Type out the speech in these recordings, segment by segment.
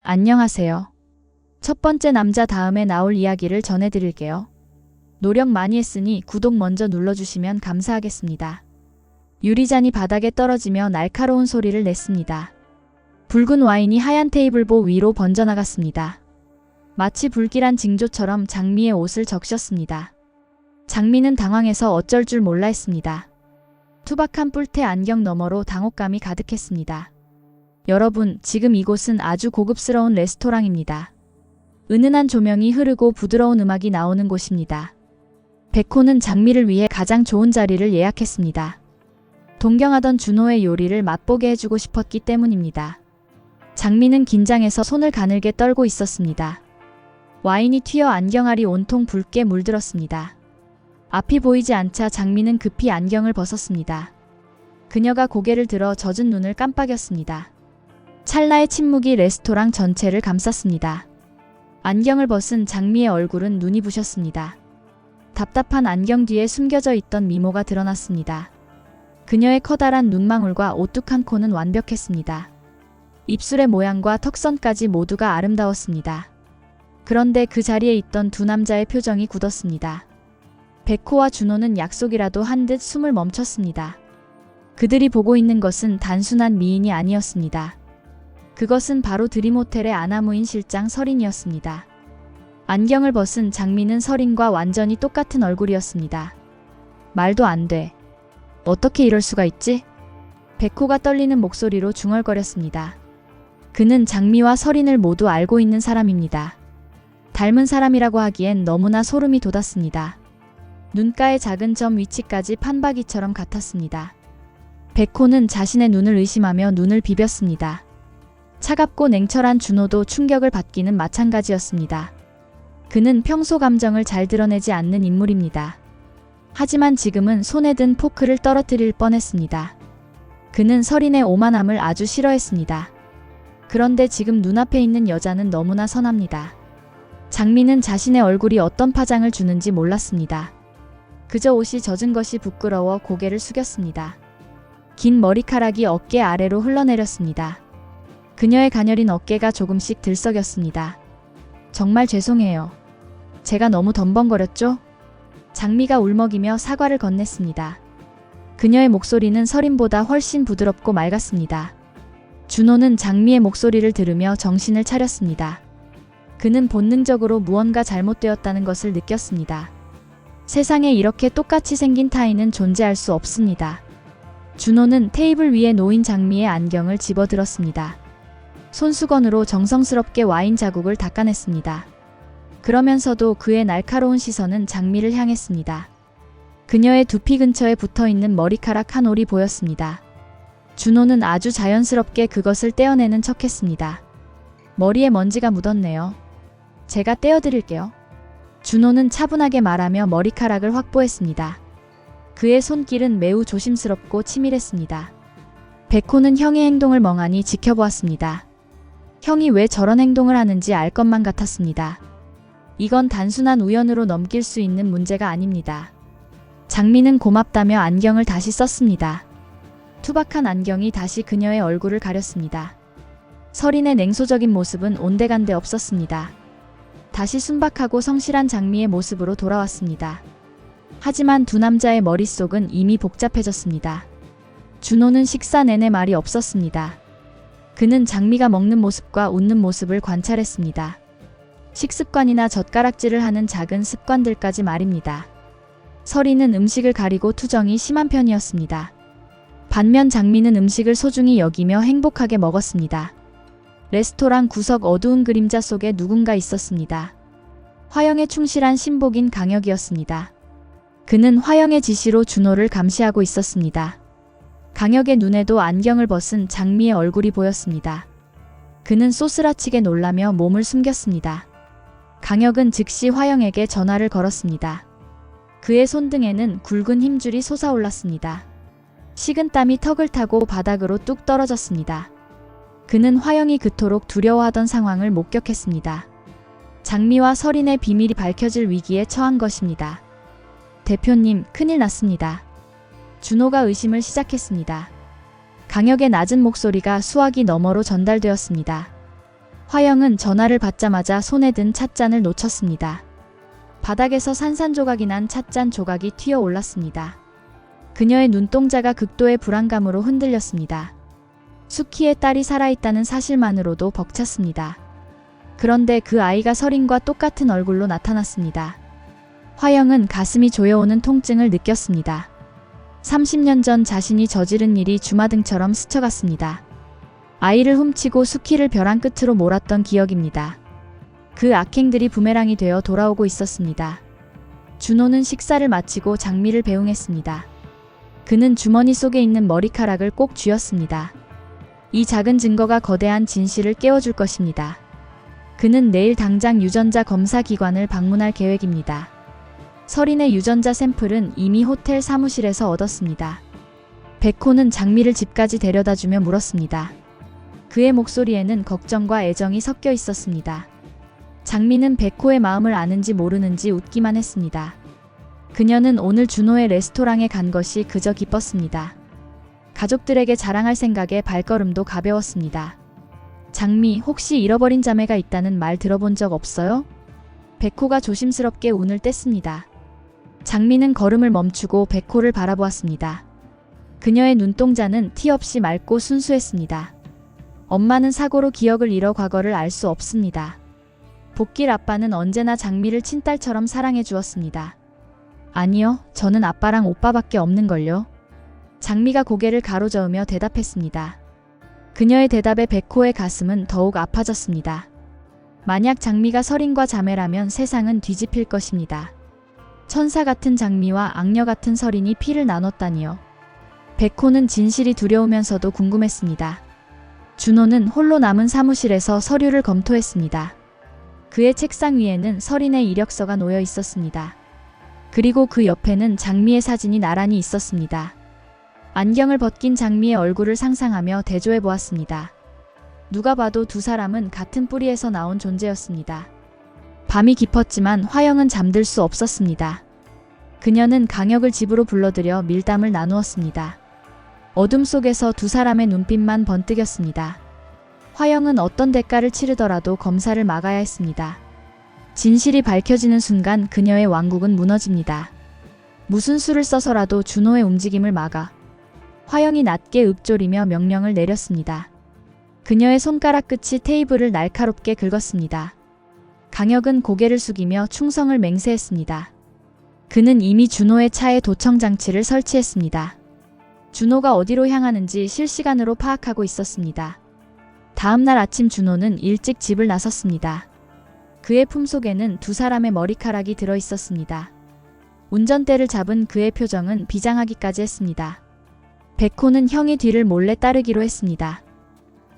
안녕하세요. 첫 번째 남자 다음에 나올 이야기를 전해드릴게요. 노력 많이 했으니 구독 먼저 눌러주시면 감사하겠습니다. 유리잔이 바닥에 떨어지며 날카로운 소리를 냈습니다. 붉은 와인이 하얀 테이블보 위로 번져나갔습니다. 마치 불길한 징조처럼 장미의 옷을 적셨습니다. 장미는 당황해서 어쩔 줄 몰라 했습니다. 투박한 뿔테 안경 너머로 당혹감이 가득했습니다. 여러분, 지금 이곳은 아주 고급스러운 레스토랑입니다. 은은한 조명이 흐르고 부드러운 음악이 나오는 곳입니다. 백호는 장미를 위해 가장 좋은 자리를 예약했습니다. 동경하던 준호의 요리를 맛보게 해주고 싶었기 때문입니다. 장미는 긴장해서 손을 가늘게 떨고 있었습니다. 와인이 튀어 안경알이 온통 붉게 물들었습니다. 앞이 보이지 않자 장미는 급히 안경을 벗었습니다. 그녀가 고개를 들어 젖은 눈을 깜빡였습니다. 찰나의 침묵이 레스토랑 전체를 감쌌습니다. 안경을 벗은 장미의 얼굴은 눈이 부셨습니다. 답답한 안경 뒤에 숨겨져 있던 미모가 드러났습니다. 그녀의 커다란 눈망울과 오뚝한 코는 완벽했습니다. 입술의 모양과 턱선까지 모두가 아름다웠습니다. 그런데 그 자리에 있던 두 남자의 표정이 굳었습니다. 백호와 준호는 약속이라도 한 듯 숨을 멈췄습니다. 그들이 보고 있는 것은 단순한 미인이 아니었습니다. 그것은 바로 드림호텔의 아나무인 실장 설인이었습니다. 안경을 벗은 장미는 설인과 완전히 똑같은 얼굴이었습니다. 말도 안 돼. 어떻게 이럴 수가 있지? 백호가 떨리는 목소리로 중얼거렸습니다. 그는 장미와 설인을 모두 알고 있는 사람입니다. 닮은 사람이라고 하기엔 너무나 소름이 돋았습니다. 눈가의 작은 점 위치까지 판박이처럼 같았습니다. 백호는 자신의 눈을 의심하며 눈을 비볐습니다. 차갑고 냉철한 준호도 충격을 받기는 마찬가지였습니다. 그는 평소 감정을 잘 드러내지 않는 인물입니다. 하지만 지금은 손에 든 포크를 떨어뜨릴 뻔했습니다. 그는 설인의 오만함을 아주 싫어했습니다. 그런데 지금 눈앞에 있는 여자는 너무나 선합니다. 장미는 자신의 얼굴이 어떤 파장을 주는지 몰랐습니다. 그저 옷이 젖은 것이 부끄러워 고개를 숙였습니다. 긴 머리카락이 어깨 아래로 흘러내렸습니다. 그녀의 가녀린 어깨가 조금씩 들썩였습니다. 정말 죄송해요. 제가 너무 덤벙거렸죠? 장미가 울먹이며 사과를 건넸습니다. 그녀의 목소리는 설인보다 훨씬 부드럽고 맑았습니다. 준호는 장미의 목소리를 들으며 정신을 차렸습니다. 그는 본능적으로 무언가 잘못되었다는 것을 느꼈습니다. 세상에 이렇게 똑같이 생긴 타인은 존재할 수 없습니다. 준호는 테이블 위에 놓인 장미의 안경을 집어들었습니다. 손수건으로 정성스럽게 와인 자국을 닦아냈습니다. 그러면서도 그의 날카로운 시선은 장미를 향했습니다. 그녀의 두피 근처에 붙어있는 머리카락 한 올이 보였습니다. 준호는 아주 자연스럽게 그것을 떼어내는 척했습니다. 머리에 먼지가 묻었네요. 제가 떼어드릴게요. 준호는 차분하게 말하며 머리카락을 확보했습니다. 그의 손길은 매우 조심스럽고 치밀했습니다. 백호는 형의 행동을 멍하니 지켜보았습니다. 형이 왜 저런 행동을 하는지 알 것만 같았습니다. 이건 단순한 우연으로 넘길 수 있는 문제가 아닙니다. 장미는 고맙다며 안경을 다시 썼습니다. 투박한 안경이 다시 그녀의 얼굴을 가렸습니다. 설인의 냉소적인 모습은 온데간데 없었습니다. 다시 순박하고 성실한 장미의 모습으로 돌아왔습니다. 하지만 두 남자의 머릿속은 이미 복잡해졌습니다. 준호는 식사 내내 말이 없었습니다. 그는 장미가 먹는 모습과 웃는 모습을 관찰했습니다. 식습관이나 젓가락질을 하는 작은 습관들까지 말입니다. 설이는 음식을 가리고 투정이 심한 편이었습니다. 반면 장미는 음식을 소중히 여기며 행복하게 먹었습니다. 레스토랑 구석 어두운 그림자 속에 누군가 있었습니다. 화영에 충실한 신복인 강혁이었습니다. 그는 화영의 지시로 준호를 감시하고 있었습니다. 강혁의 눈에도 안경을 벗은 장미의 얼굴이 보였습니다. 그는 소스라치게 놀라며 몸을 숨겼습니다. 강혁은 즉시 화영에게 전화를 걸었습니다. 그의 손등에는 굵은 힘줄이 솟아올랐습니다. 식은땀이 턱을 타고 바닥으로 뚝 떨어졌습니다. 그는 화영이 그토록 두려워하던 상황을 목격했습니다. 장미와 설인의 비밀이 밝혀질 위기에 처한 것입니다. 대표님, 큰일 났습니다. 준호가 의심을 시작했습니다. 강혁의 낮은 목소리가 수화기 너머로 전달되었습니다. 화영은 전화를 받자마자 손에 든 찻잔을 놓쳤습니다. 바닥에서 산산조각이 난 찻잔 조각이 튀어 올랐습니다. 그녀의 눈동자가 극도의 불안감으로 흔들렸습니다. 수키의 딸이 살아있다는 사실만으로도 벅찼습니다. 그런데 그 아이가 서린과 똑같은 얼굴로 나타났습니다. 화영은 가슴이 조여오는 통증을 느꼈습니다. 30년 전 자신이 저지른 일이 주마등처럼 스쳐갔습니다. 아이를 훔치고 수키를 벼랑 끝으로 몰았던 기억입니다. 그 악행들이 부메랑이 되어 돌아오고 있었습니다. 준호는 식사를 마치고 장미를 배웅했습니다. 그는 주머니 속에 있는 머리카락을 꼭 쥐었습니다. 이 작은 증거가 거대한 진실을 깨워줄 것입니다. 그는 내일 당장 유전자 검사 기관을 방문할 계획입니다. 서린의 유전자 샘플은 이미 호텔 사무실에서 얻었습니다. 백호는 장미를 집까지 데려다주며 물었습니다. 그의 목소리에는 걱정과 애정이 섞여 있었습니다. 장미는 백호의 마음을 아는지 모르는지 웃기만 했습니다. 그녀는 오늘 준호의 레스토랑에 간 것이 그저 기뻤습니다. 가족들에게 자랑할 생각에 발걸음도 가벼웠습니다. 장미, 혹시 잃어버린 자매가 있다는 말 들어본 적 없어요? 백호가 조심스럽게 운을 뗐습니다. 장미는 걸음을 멈추고 백호를 바라보았습니다. 그녀의 눈동자는 티 없이 맑고 순수했습니다. 엄마는 사고로 기억을 잃어 과거를 알 수 없습니다. 복길 아빠는 언제나 장미를 친딸처럼 사랑해 주었습니다. 아니요, 저는 아빠랑 오빠밖에 없는걸요. 장미가 고개를 가로저으며 대답했습니다. 그녀의 대답에 백호의 가슴은 더욱 아파졌습니다. 만약 장미가 서린과 자매라면 세상은 뒤집힐 것입니다. 천사 같은 장미와 악녀 같은 서린이 피를 나눴다니요. 백호는 진실이 두려우면서도 궁금했습니다. 준호는 홀로 남은 사무실에서 서류를 검토했습니다. 그의 책상 위에는 서린의 이력서가 놓여 있었습니다. 그리고 그 옆에는 장미의 사진이 나란히 있었습니다. 안경을 벗긴 장미의 얼굴을 상상하며 대조해 보았습니다. 누가 봐도 두 사람은 같은 뿌리에서 나온 존재였습니다. 밤이 깊었지만 화영은 잠들 수 없었습니다. 그녀는 강혁을 집으로 불러들여 밀담을 나누었습니다. 어둠 속에서 두 사람의 눈빛만 번뜩였습니다. 화영은 어떤 대가를 치르더라도 검사를 막아야 했습니다. 진실이 밝혀지는 순간 그녀의 왕국은 무너집니다. 무슨 수를 써서라도 준호의 움직임을 막아. 화영이 낮게 읊조리며 명령을 내렸습니다. 그녀의 손가락 끝이 테이블을 날카롭게 긁었습니다. 강혁은 고개를 숙이며 충성을 맹세했습니다. 그는 이미 준호의 차에 도청 장치를 설치했습니다. 준호가 어디로 향하는지 실시간으로 파악하고 있었습니다. 다음 날 아침 준호는 일찍 집을 나섰습니다. 그의 품속에는 두 사람의 머리카락이 들어 있었습니다. 운전대를 잡은 그의 표정은 비장하기까지 했습니다. 백호는 형의 뒤를 몰래 따르기로 했습니다.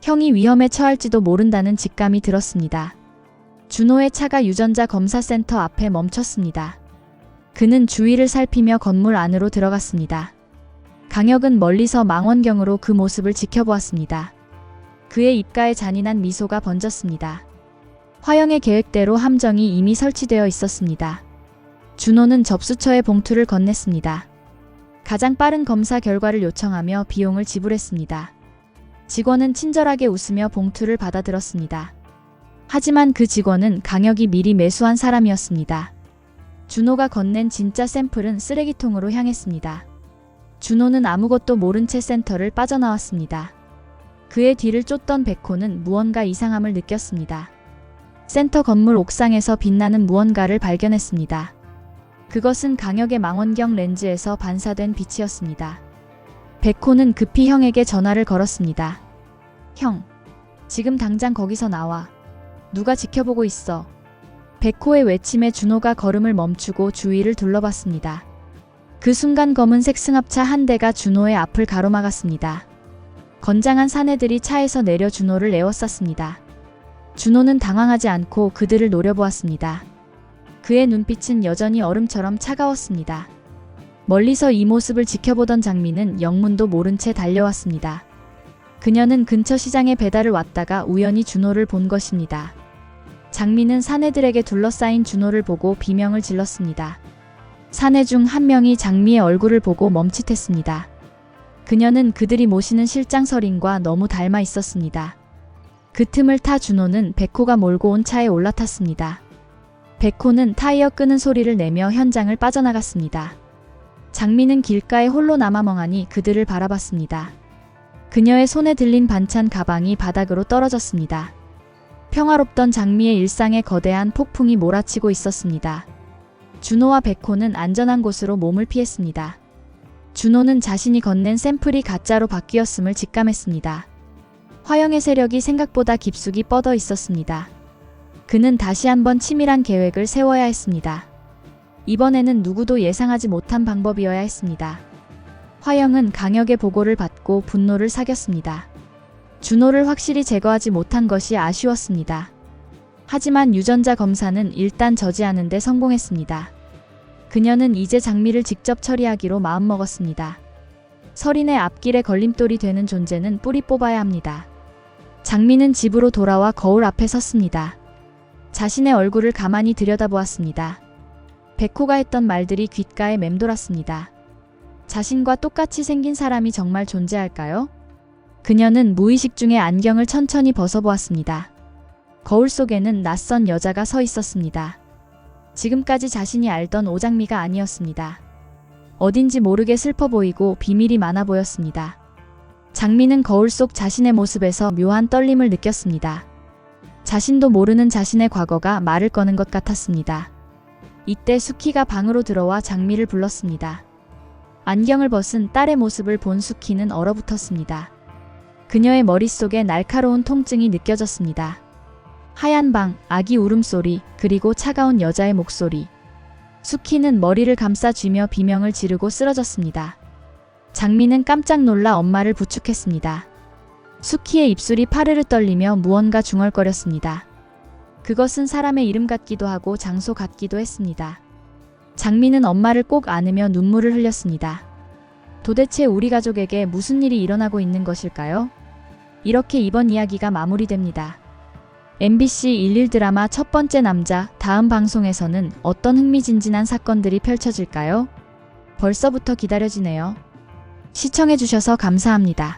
형이 위험에 처할지도 모른다는 직감이 들었습니다. 준호의 차가 유전자 검사센터 앞에 멈췄습니다. 그는 주위를 살피며 건물 안으로 들어갔습니다. 강혁은 멀리서 망원경으로 그 모습을 지켜보았습니다. 그의 입가에 잔인한 미소가 번졌습니다. 화영의 계획대로 함정이 이미 설치되어 있었습니다. 준호는 접수처에 봉투를 건넸습니다. 가장 빠른 검사 결과를 요청하며 비용을 지불했습니다. 직원은 친절하게 웃으며 봉투를 받아들었습니다. 하지만 그 직원은 강혁이 미리 매수한 사람이었습니다. 준호가 건넨 진짜 샘플은 쓰레기통으로 향했습니다. 준호는 아무것도 모른 채 센터를 빠져나왔습니다. 그의 뒤를 쫓던 백호는 무언가 이상함을 느꼈습니다. 센터 건물 옥상에서 빛나는 무언가를 발견했습니다. 그것은 강혁의 망원경 렌즈에서 반사된 빛이었습니다. 백호는 급히 형에게 전화를 걸었습니다. 형, 지금 당장 거기서 나와. 누가 지켜보고 있어. 백호의 외침에 준호가 걸음을 멈추고 주위를 둘러봤습니다. 그 순간 검은색 승합차 한 대가 준호의 앞을 가로막았습니다. 건장한 사내들이 차에서 내려 준호를 에워쌌습니다. 준호는 당황하지 않고 그들을 노려보았습니다. 그의 눈빛은 여전히 얼음처럼 차가웠습니다. 멀리서 이 모습을 지켜보던 장미는 영문도 모른 채 달려왔습니다. 그녀는 근처 시장에 배달을 왔다가 우연히 준호를 본 것입니다. 장미는 사내들에게 둘러싸인 준호를 보고 비명을 질렀습니다. 사내 중 한 명이 장미의 얼굴을 보고 멈칫했습니다. 그녀는 그들이 모시는 실장 서린과 너무 닮아 있었습니다. 그 틈을 타 준호는 백호가 몰고 온 차에 올라탔습니다. 백호는 타이어 끄는 소리를 내며 현장을 빠져나갔습니다. 장미는 길가에 홀로 남아 멍하니 그들을 바라봤습니다. 그녀의 손에 들린 반찬 가방이 바닥으로 떨어졌습니다. 평화롭던 장미의 일상에 거대한 폭풍이 몰아치고 있었습니다. 준호와 백호는 안전한 곳으로 몸을 피했습니다. 준호는 자신이 건넨 샘플이 가짜로 바뀌었음을 직감했습니다. 화영의 세력이 생각보다 깊숙이 뻗어 있었습니다. 그는 다시 한번 치밀한 계획을 세워야 했습니다. 이번에는 누구도 예상하지 못한 방법이어야 했습니다. 화영은 강혁의 보고를 받고 분노를 사겼습니다. 준호를 확실히 제거하지 못한 것이 아쉬웠습니다. 하지만 유전자 검사는 일단 저지하는 데 성공했습니다. 그녀는 이제 장미를 직접 처리하기로 마음먹었습니다. 서린의 앞길에 걸림돌이 되는 존재는 뿌리 뽑아야 합니다. 장미는 집으로 돌아와 거울 앞에 섰습니다. 자신의 얼굴을 가만히 들여다보았습니다. 백호가 했던 말들이 귓가에 맴돌았습니다. 자신과 똑같이 생긴 사람이 정말 존재할까요? 그녀는 무의식 중에 안경을 천천히 벗어보았습니다. 거울 속에는 낯선 여자가 서 있었습니다. 지금까지 자신이 알던 오장미가 아니었습니다. 어딘지 모르게 슬퍼 보이고 비밀이 많아 보였습니다. 장미는 거울 속 자신의 모습에서 묘한 떨림을 느꼈습니다. 자신도 모르는 자신의 과거가 말을 거는 것 같았습니다. 이때 수키가 방으로 들어와 장미를 불렀습니다. 안경을 벗은 딸의 모습을 본 수키는 얼어붙었습니다. 그녀의 머릿속에 날카로운 통증이 느껴졌습니다. 하얀 방, 아기 울음소리, 그리고 차가운 여자의 목소리. 수키는 머리를 감싸 쥐며 비명을 지르고 쓰러졌습니다. 장미는 깜짝 놀라 엄마를 부축했습니다. 수키의 입술이 파르르 떨리며 무언가 중얼거렸습니다. 그것은 사람의 이름 같기도 하고 장소 같기도 했습니다. 장미는 엄마를 꼭 안으며 눈물을 흘렸습니다. 도대체 우리 가족에게 무슨 일이 일어나고 있는 것일까요? 이렇게 이번 이야기가 마무리됩니다. MBC 11 드라마 첫 번째 남자, 다음 방송에서는 어떤 흥미진진한 사건들이 펼쳐질까요? 벌써부터 기다려지네요. 시청해주셔서 감사합니다.